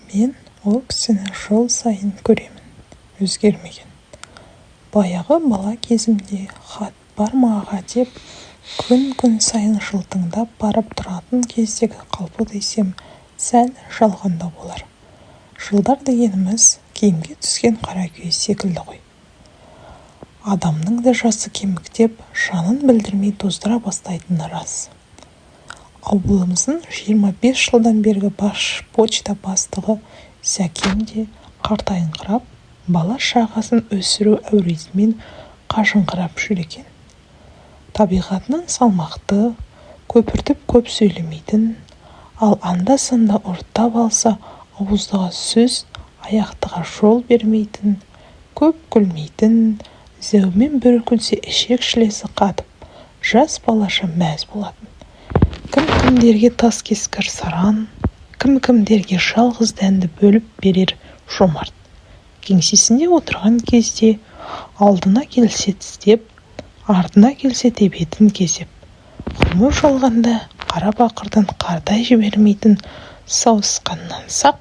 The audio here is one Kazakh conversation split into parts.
Мен ол кісіні жыл сайын көремін, өзгермеген. Баяғы бала кезімде хат бар ма аға деп күн сайын жылтыңдап барып тұратын кездегі қалпы десем сәл жалғанда болар. Жылдар дегеніміз киімге түскен қара күйе секілді ғой. Адамның да жасы кеміктеп, жанын білдірмей тоздыра бастайтыны рас. Ауылымыздың 25 жылдан бергі почта бастығы Зәкем де қартайыңқырап, бала шағасын өсіру әуресімен қажыңқырап жүр екен. Табиғатынан салмақты, көпіртіп көп сөйлемейтін, ал анда-санда ұрттап алса ауыздағы сөз аяқтыға жол бермейтін, көп күлмейтін, зәумен бір күлсе ішек-шілесі қатып, жас балаша мәз болатын. Кім-кімдерге тас кескір саран, кім-кімдерге жалғыз дәнді бөліп берер жомарт. Кеңсесінде отырған кезде алдына келсе тістеп, артына келсе тебетін кезеп, құмыр жалғанда қара бақырдан қардай жібермейтін сауысқаннан сақ,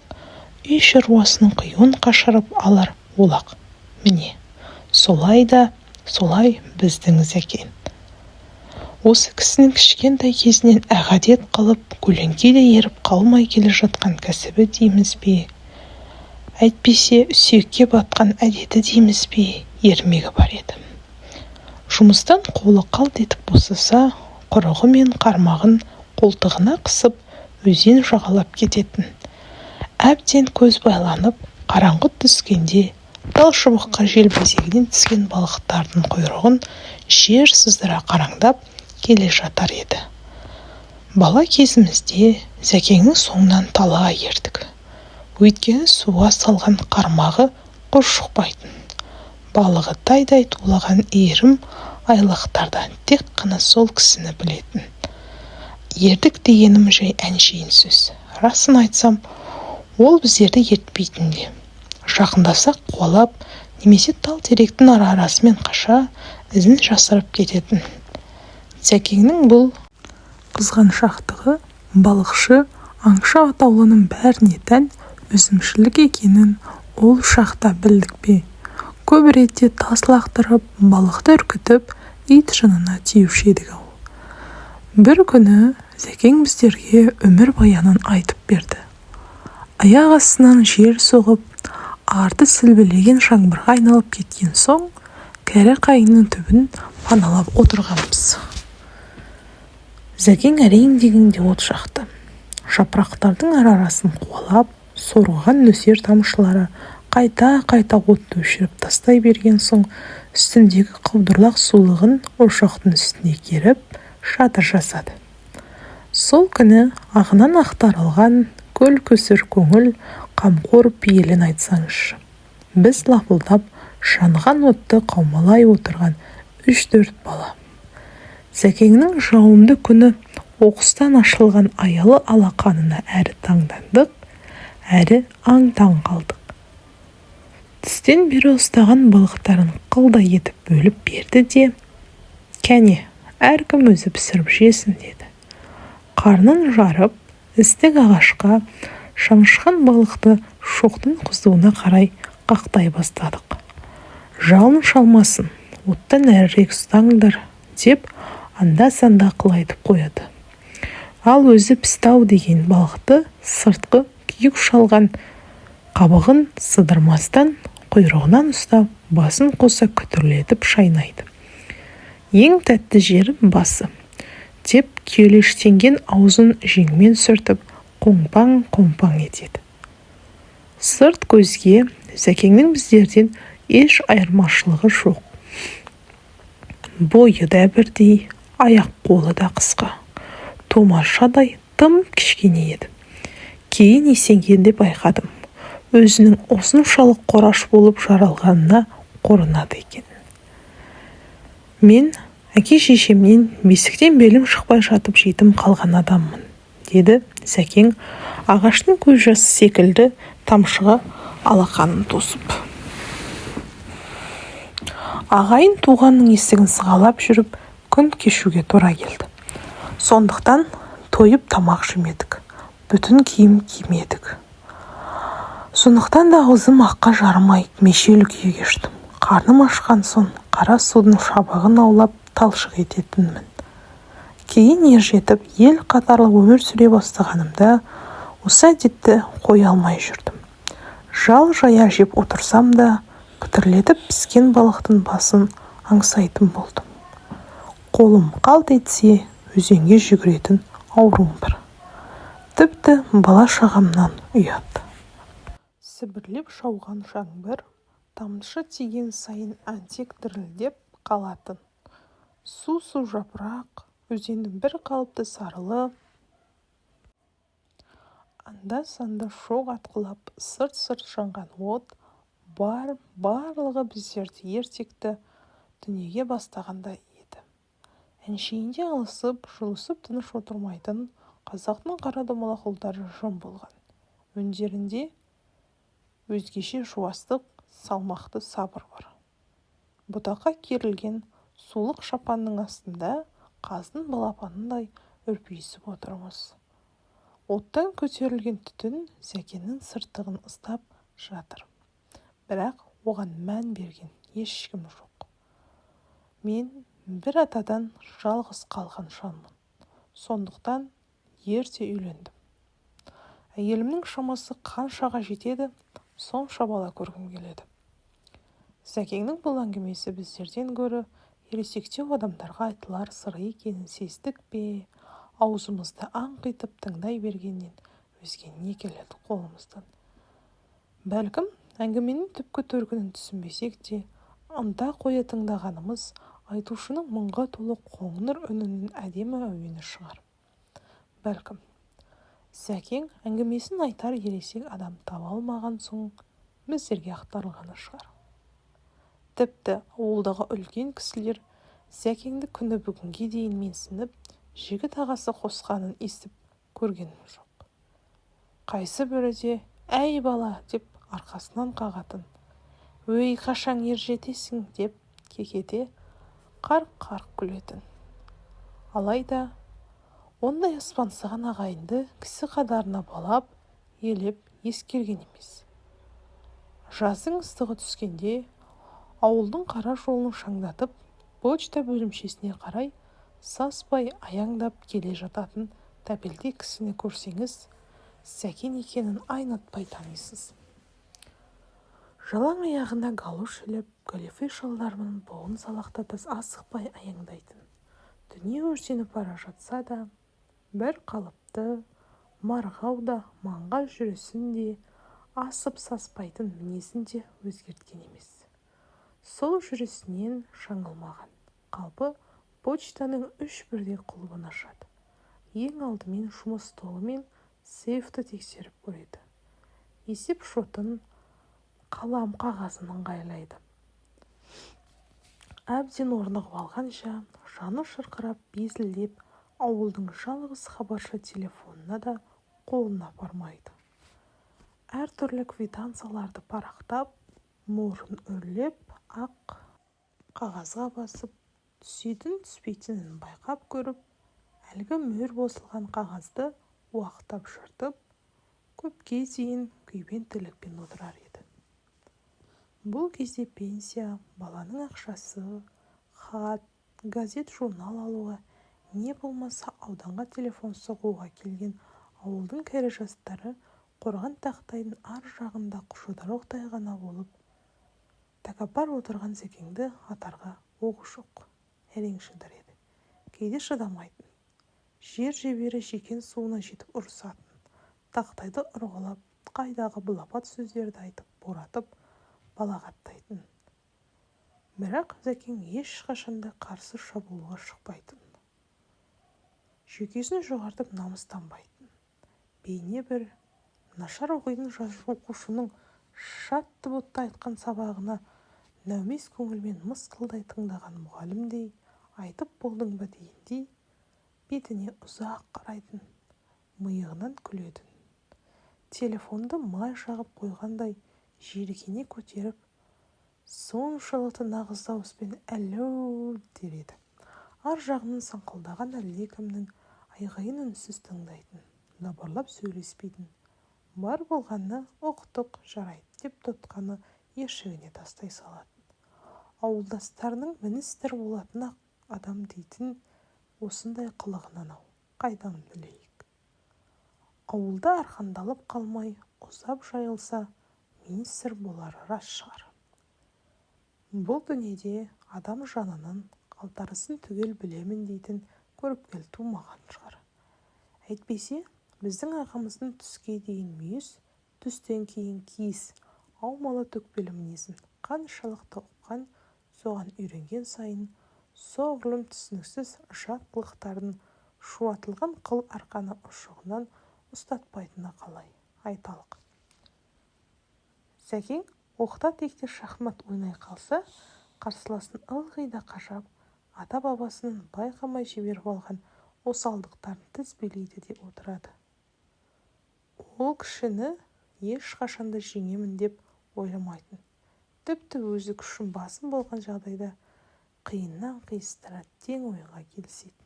үй шаруасының қиюын қашырып алар олақ. Міне, солай біздің Зәкен. Осы кісінің кішкентай кезінен әғадет қылып, көлеңке де еріп қалмай келе жатқан кәсібі дейміз бе? Әйтпесе сүйекке батқан әдеті дейміз бе? Ермегі бар еді. Жұмыстан қолы қалт етіп босаса, құрығы мен қармағын қолтығына қысып, өзен жағалап кететін. Әбден көз байланып, қараңғы түскенде, тал шыбыққа желбезегінен түскен балықтардың құйрығын жер сыздыра қараңдап келе жатар еді. Бала кезімізде Зәкеңнің соңынан талаға ердік. Өйткені суға салған қармағы құр шықпайтын. Балығы тайдай тулаған иірім айлақтардан тек қана сол кісіні білетін. Ердік дегенім жай әншейін сөз. Расын айтсам, ол біздерді ертпейтін де. Жақындасақ қуалап, немесе тал теректің арасымен қаша, ізін жасырып кететін. Зәкеңнің бұл қызғаншақтығы балықшы, аңшы атаулының бәріне тән өзімшілік екенін ол шақта білдік пе? Көп ретте тас лақтырып, балықты үркітіп, ит жынына тиюші едік ау. Бір күні Зәкең біздерге өмір баянын айтып берді. Аяқ астынан жер соғып, арты сілбілеген жаңбырға айналып кеткен соң, кәрі қайыңның түбін паналап отырғанбыз. Зәкең әрең дегенде от жақты. Жапырақтардың арасын қуалап, сорған нөсер тамшылары қайта отты өшіріп тастай берген соң, үстіндегі қаудырлақ сулығын ошақтың үстіне керіп, шатыр жасады. Сол күні ағынан ақтарылған көл көсір көңіл қамқор пейілін айтсаңызшы. Біз лапылдап, жанған отты қаумалай отырған 3-4 бала. Зәкеңнің жауымды күні оқыстан ашылған аялы алақанына әрі таңдандық, әрі аң-таң қалдық. Түстен бері ұстаған балықтарын қылдай етіп бөліп берді де, кәне, әркім өзі пісіріп жесін деді. Қарнын жарып, істік ағашқа шанышқан балықты шоқтың қызуына қарай қақтай бастадық. Жалын шалмасын, оттан әрірек ұстаңдар, деп анда-санда қылайтып қояды. Ал өзі пістау деген балықты сыртқы күйік шалған қабығын сыдырмастан құйрығынан ұстап, басын қоса күтірлетіп шайнайды. Ең тәтті жері басы, деп кеулештенген аузын жеңмен сүртіп, қомпаң етеді. Сырт көзге Зәкеңнің біздерден еш айырмашылығы жоқ. Бойы да бірдей, аяқ-қолы да қысқа. Томаршадай тым кішкене еді. Кейін есенгенде байқадым, өзінің осыншалық қораш болып жаралғанына қорынады екен. Мен әке-шешемнен бесіктен белім шықпай жатып жетім қалған адаммын, деді Зәкең ағаштың көз жасы секілді тамшыға алақанын тосып. Ағайын туғанның есігін сығалап жүріп, күн кешуге тура келді. Сондықтан тойып тамақ жемедік, бүтін киім кимедік. Сондықтан да аузым аққа жарымай мешел күйі кештім. Қарным ашқан соң қара судың шабағын аулап талшық ететінмін. Кейін ержетіп ел қатарлы өмір сүре бастағанымда осы әдетті қоя алмай жүрдім. Жал жая жеп отырсам да күтірлетіп піскен балықтың басын аңсайтын болдым. Қолым қалт етсе өзенге жүгіретін ауруым бар. Тіпті бала шағамнан ұят. Сібірлеп шауған жаңбыр тамшы тиген сайын әнтек дірілдеп қалатын. Су жапырақ, өзеннің бір қалыпты сарылы, анда-санда шоқ атқылап сырт жанған от барлығы біздерді ертекті дүниеге бастағандай еді. Әншейінде алысып, жұлысып тыныш отырмайтын қазақтың қара домалақ ұлдары жым болған. Өндерінде өзгеше жуастық, салмақты сабыр бар. Бұтаққа керілген сулық шапанның астында қаздың балапанындай үрпиісіп отырмыз. Оттан көтерілген түтін Зәкеннің сыртығын ыстап жатыр. Бірақ оған мән берген ешкім жоқ. Мен бір атадан жалғыз қалған жанмын. Сондықтан ерте үйлендім. Әйелімнің шамасы қаншаға жетеді, сонша бала көргім келеді. Зәкеңнің бұл әңгімесі біздерден гөрі ересектеу адамдарға айтылар сыры екенін сездік пе, аузымызды аңқитып тыңдай бергеннен өзге не келеді қолымыздан. Бәлкім, әңгіменің түпкі төркінін түсінбесек те, ынта қоя тыңдағанымыз айтушының мұңға толы қоңыр үнінің әдемі әуені шығар. Бәлкім, Зәкең әңгімесін айтар ересек адам таба алмаған соң біздерге ақтарылғаны шығар. Тіпті ауылдағы үлкен кісілер Зәкеңді күні бүгінге дейін менсініп, жігіт ағасы қосқанын естіп көргенім жоқ. Қайсы бірі де «әй бала» деп арқасынан қағатын, «өй қашан ержетесің» деп кекете қарқ-қарқ күлетін. Алайда ондай аспансыған ағайынды кісі қатарына балап, елеп ескерген емес. Жаздың ыстығы түскенде ауылдың қара жолын шаңдатып, почта бөлімшесіне қарай саспай аяңдап келе жататын тәпелтек кісіні көрсеңіз, Зәкен екенін айнытпай танисыз. Жалаң аяғында галош іліп, галифе шалдарының буын салақтатып асықпай аяңдайтын. Дүние өртеніп бара жатса да, бір қалыпты, марғау да маңға жүрісін де, асып саспайтын мінезін де өзгерткен емес. Сол жүрісінен жаңылмаған қалпы почтаның 3 бірдей құлыбын ашады. Ең алдымен жұмыс столы мен сейфті тексеріп көреді. Есеп шотын, қалам қағазын ыңғайлайды. Әбден орнығып алғанша, жаны шырқырап безілдеп, ауылдың жалғыз хабаршы телефонына да қолына бармайды. Әр түрлі квитанцияларды парақтап, морын үрлеп, ақ қағазға басып, түсетін түспейтінін байқап көріп, әлгі мөр босылған қағазды уақтап жыртып, көпке дейін күйбен тірлікпен отырар еді. Бұл кезде пенсия, баланың ақшасы, хат, газет, журнал алуға, не болмаса ауданға телефон соғуға келген ауылдың кәрі жастары қорған тақтайдың ар жағында жұдырықтай ғана болып, тәкаппар отырған Зәкеңді атарға оғы жоқ. Әрең шыдар еді. Кейде шыдамайтын. Жер жебері жекен суына жетіп ұрысатын. Тақтайды ұрғылап, қайдағы былапат сөздерді айтып, боратып, балағаттайтын. Бірақ Зәкең ешқашанда қарсы шабуылға шықпайтын. Жүйкесін жоғартып намыстанбайтын. Бейне бір нашар оқитын оқушының шатты бұтты айтқан сабағына нәумес көңілмен мысқылдай тыңдаған мұғалімдей, айтып болдың ба дегендей, бетіне ұзақ қарайтын, миығынан күлетін. Телефонды май жағып қойғандай жиіркене көтеріп, соншалықты нағыз дауыспен «әллеу» дер еді. Ар жағынан саңқылдаған әлдекімнің айғайын үнсіз тыңдайтын, дабырлап сөйлеспейтін, бар болғаны оқытық жарайды деп тұтқаны ершігіне тастай салатын. Ауылдастарының міністір болатын адам дейтін осындай қылығынан қайдан білейік. Ауылда арқандалып қалмай, ұзап жайылса, министр болары рас шығар. Бұл дүниеде адам жанының қалтарысын түгел білемін дейтін көріпкел тумаған шығар. Әйтпесе, біздің ағамыздың түске дейін мүйіз, түстен кейін киіз, аумалы төкпелі мінезін қаншалықты ұққан, соған үйренген сайын, соғұрлым түсініксіз жат қылықтарын шуатылған қыл арқаны ұшығынан ұстатпайтыны қалай айталық. Сәкең оқта-текте шахмат ойнай қалса, қарсыласын ылғи да қашап, ата-бабасының байқамай жіберіп алған осалдықтарын тізбелейді де отырады. Ол кішіні ешқашанда жеңемін деп ойламайтын. Тіпті өзі күшін басым болған жағдайда қиыннан қиыстыра тең ойға келісетін.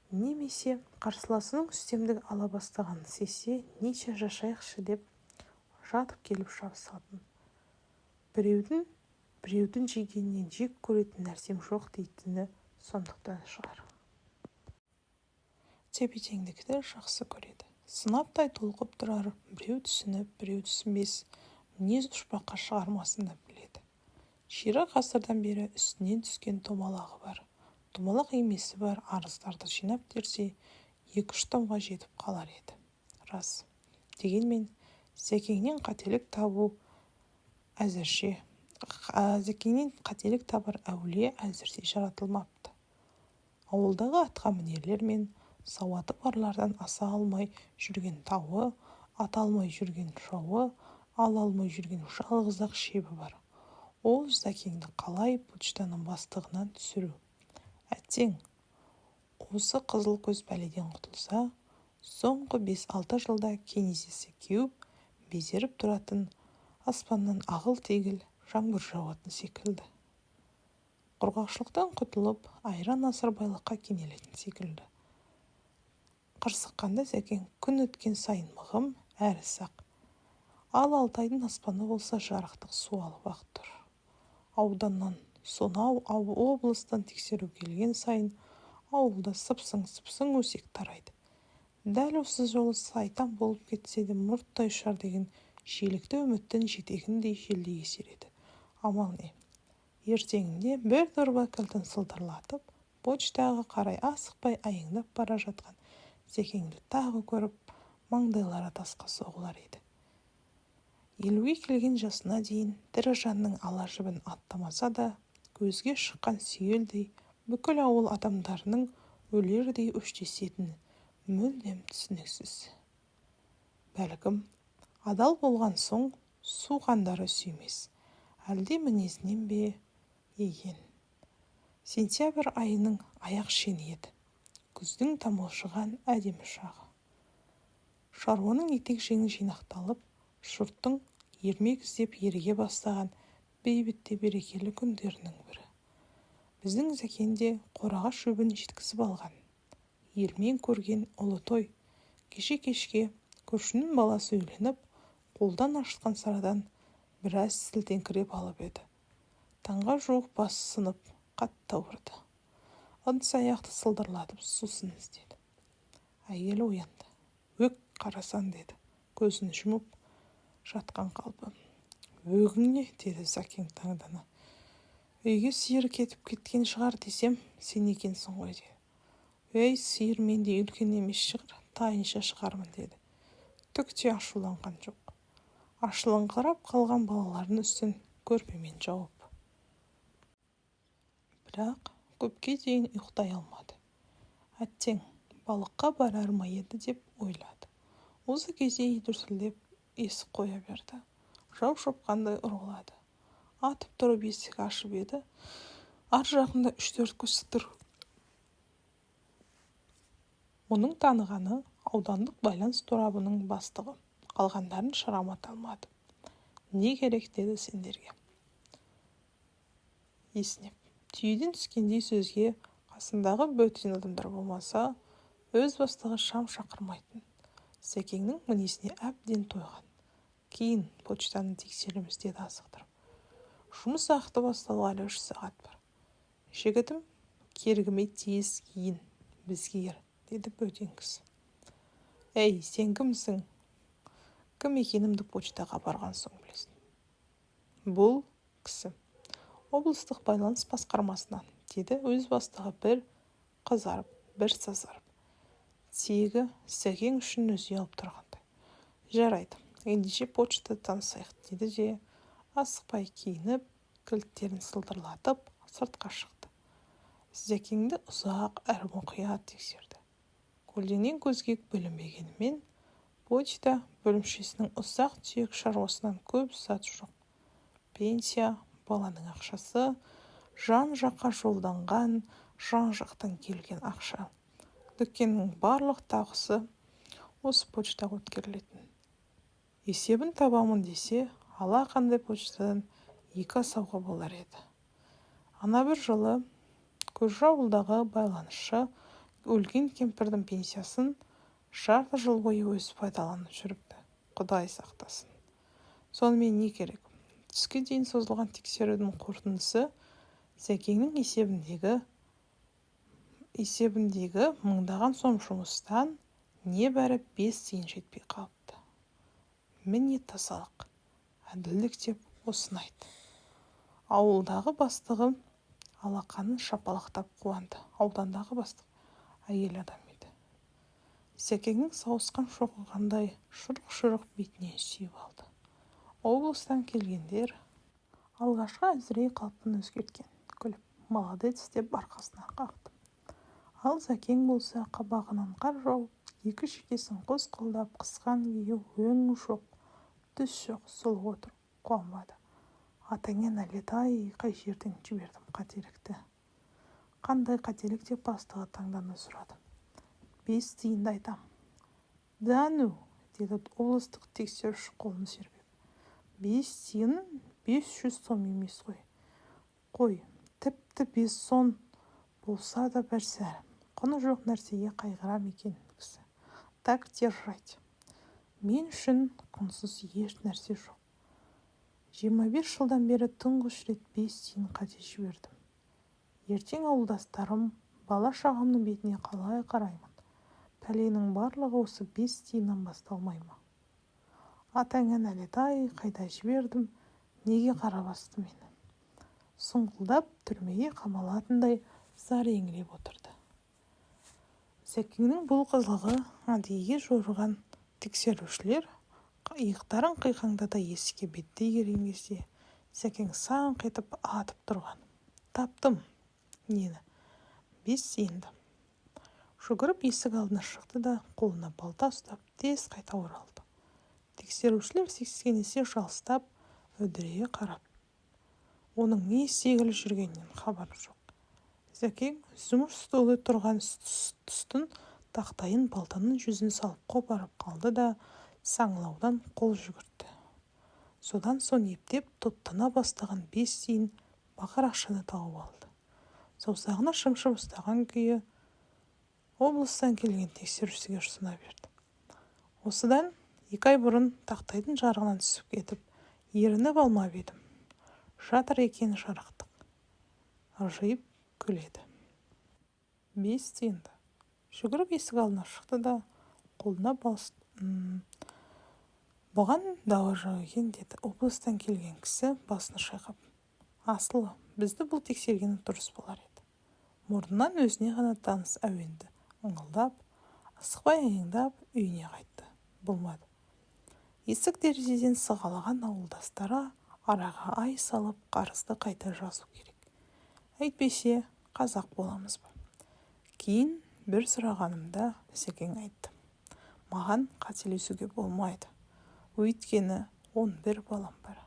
Немесе қарсыласының үстемдік ала бастағанын сезсе, неше жашайықшы деп жатып келіп шабысатын. Біреудің жегеннен жек көретін нәрсем жоқ дейтіні сондықтан шығар. Тепе-теңдікті жақсы көреді. Сынаптай толқып тұрар, біреу түсініп, біреу түсінбес, мінез ұшпаққа шығармасын да біледі. Ширек ғасырдан бері үстінен түскен томалағы бар. Томалақ емесі бар арыздарды жинап терсе, 2-3 томға жетіп қалар еді. Рас. Дегенмен, Сәкеңнен қателік табар әулие әзірше жаратылмапты. Ауылдағы атқа мінерлер мен сауаты барлардан аса алмай жүрген тауы, ата алмай жүрген шауы, ала алмай жүрген жалғыз-ақ шебі бар. Ол Сәкеңді қалай почтаның бастығынан түсіру. Әттең, осы қызыл көз бәледен құтылса, соңғы 5-6 жылда кенезесі кеуіп, безеріп тұратын, аспаннан ағыл-тегіл жаңбыр жауатын секілді. Құрғақшылықтан құтылып, айран асыр байлыққа кенелетін секілді. Қырсыққанда Сәкең күн өткен сайын мығым, әрі сақ. Ал Алтайдың аспаны болса жарықтық суалып ақ тұр. Ауданнан сонау облыстан тексеру келген сайын ауылда сыпсың өсек тарайды. Дәл осы жолы сайтан болып кетсе де мұрттай ұшар деген желікті үміттің жетегіндей желдей есереді. Амал не? Ертеңінде бір дорба кілтін сылдырлатып, почтаға қарай асықпай аяңдап бара жатқан Сәкеңді тағы көріп, маңдайлары тасқа соғылар еді. 50-ге келген жасына дейін тірі жанның ала жібін аттамаса да, көзге шыққан сүйелдей бүкіл ауыл адамдарының өлердей өштесетін мүлдем түсініксіз. Бәлкім, адал болған соң су қандары сүймес, әлде мінезінен бе еген. Сентябрь айының аяқ шені еді. Күздің тамылжыған әдемі шағы. Шаруаның етек-жеңі жинақталып, жұрттың ермек іздеп ерге бастаған бейбітте берекелі күндерінің бірі. Біздің Сәкенде қораға шөбін жеткізіп алған. Елмен көрген ұлы той. Кеше-кешке көршінің баласы үйленіп, қолдан ашылған сарадан біраз сілтеңкіреп алып еді. Таңға жуық басы сынып, қатты ауырды. Ыдыс-аяқты сылдырлатып сусын іздеді. Әйелі оянды. Өк қарасан деді, көзін жұмып жатқан қалпы. Өгің не? Деді Сәкең таңдана. Үйге сиыр кетіп кеткен шығар десем, сен екенсің ғой деді. Өй, сиыр мендей үлкен емес шығар, тайынша шығармын деді. Түк те ашуланған жоқ. Ашылыңқырап қалған балалардың үстін көрпемен жауып. Бірақ көпке дейін ұйықтай алмады. Әттең, балыққа барар ма еді деп ойлады. Осы кезде үй дүрсілдеп есік қоя берді. Жау шопқандай ұрғылады. Атып тұрып есік ашып еді. Ар жағында 3-4 кісі тұр. Оның танығаны аудандық байланыс торабының бастығы. Қалғандарын шырамат алмады. Не керек деді сендерге? Еснеп, түйеден түскендей сөзге қасындағы бөтен адамдар болмаса, өз бастығы шам шақырмайтын. Сәкеңнің мінезіне әбден тойған. Кейін почтаны тексереміз деді асықтырып. Жұмыс уақыты басталғалы 3 сағат бар. Жігітім, кергіме тез кейін, бізге ер, деді бөтен кісі. Әй, сен кімсің? Кім екенімді почтаға барған соң білесің. Бұл кісі облыстық байланыс басқармасынан, деді өз бастығы бір қызарып, бір сазарып. Тегі Сәкең үшін өзі алып тұрғандай. Жарайды, ендеше почта танысайық, деді де асықпай киініп, кілттерін сылдырлатып, сыртқа шықты. Сәкеңді ұзақ әрі мұқият тексерді. Көлденең көзге бөлінбегенімен, почта бөлімшесінің ұсақ-түйек шаруасынан көп зат жоқ. Пенсия, баланың ақшасы, жан-жаққа жолданған, жан-жақтан келген ақша. Дүкеннің барлық тағысы осы почтаға өткерілетін. Есебін табамын десе, алақандай почтадан 2 асауға болар еді. Ана бір жылы көрші ауылдағы байланысшы өлген кемпірдің пенсиясын жарты жыл бойы өзі пайдаланып жүріпті. Құдай сақтасын. Сонымен не керек? Түске дейін созылған тексерудің қорытындысы Сәкеңнің есебіндегі мыңдаған сом жұмыстан небәрі 5 тиын жетпей қалыпты. Міне тазалық, әділдік деп осыны айтты. Ауылдағы бастығы алақанын шапалақтап қуанды. Аудандағы бастық әйел адам еді. Сәкеңнің сауысқан шоқығандай шұрық-шұрық бетінен сүйіп алды. Облыстан келгендер алғашқы әзірей қалпын өзгерткен. Күліп, молодец деп арқасынан қақты. Ал Сәкең болса қабағынан қар жауып, 2 шекесін қос қолдап қысқан күйі өң жоқ, түс жоқ, сұлық отыр, қуанбады. Атаңа нәлет-ай, қай жерден жібердім қателікті. Қандай қателік деп бастығы таңдана сұрады. 5 тиынды айтам. Да ну, деді облыстық тексеруші қолын серпеп. 5 тиын 500 сом емес қой. Қой, тіпті 5 сом болса да бір сәрі. Құны жоқ нәрсеге қайғырам екен кісі. Так держать. Мен үшін құнсыз еш нәрсе жоқ. 25 жылдан бері тұңғыш рет 5 тиын қате жібердім. Ертең ауылдастарым, бала шағамның бетіне қалай қараймын? Пәленің барлығы осы 5 тиыннан басталмай ма? Атаңа нәлет-ай, қайда жібердім? Неге қара басты мені? Сұңғылдап түрмеге қамалатындай зар еңіреп отырды. Сәкеңнің бұл қызылығы әдейіге жорыған тексерушілер иықтарын қиқаңдата есікке беттей келген кезде Сәкең саңқ етіп атып тұрған. Таптым. Нені? 5 тиынды. Жүгіріп есік алдына шықты да қолына балта ұстап тез қайта оралды. Тексерушілер сескенесе жалыстап, үдірейе қарап. Оның не істегелі жүргенінен хабар жоқ. Сәкең жұмыс столы тұрған тұстың тақтайын балтаның жүзін салып қопарып қалды да саңылаудан қол жүгіртті. Содан соң ептеп тоттана бастаған 5 тиын бақыр ақшаны тауып алды. Саусағына шымшып ұстаған күйі облыстан келген тексерушіге ұсына берді. Осыдан 2 ай бұрын тақтайдың жарығынан түсіп кетіп, ерініп алмап едім. Жатыр екен жарықтық. Ыржиып күледі. 5 тиынды. Жүгіріп есік алдына шықты да қолына бұған дауа жоқ екен, деді облыстан келген кісі басын шайқап. Асылы, бізді бұл тексергені дұрыс болар еді. Мұрнынан өзіне ғана таныс әуенді ыңылдап, асықпай аяңдап үйіне қайтты. Болмады. Есік терезеден сығалаған ауылдастары араға ай салып қарызды қайта жазу керек. Әйтпесе қазақ боламыз ба? Кейін бір сұрағанымда Сәкең айтты. Маған қателесуге болмайды. Өйткені 11 балам бар.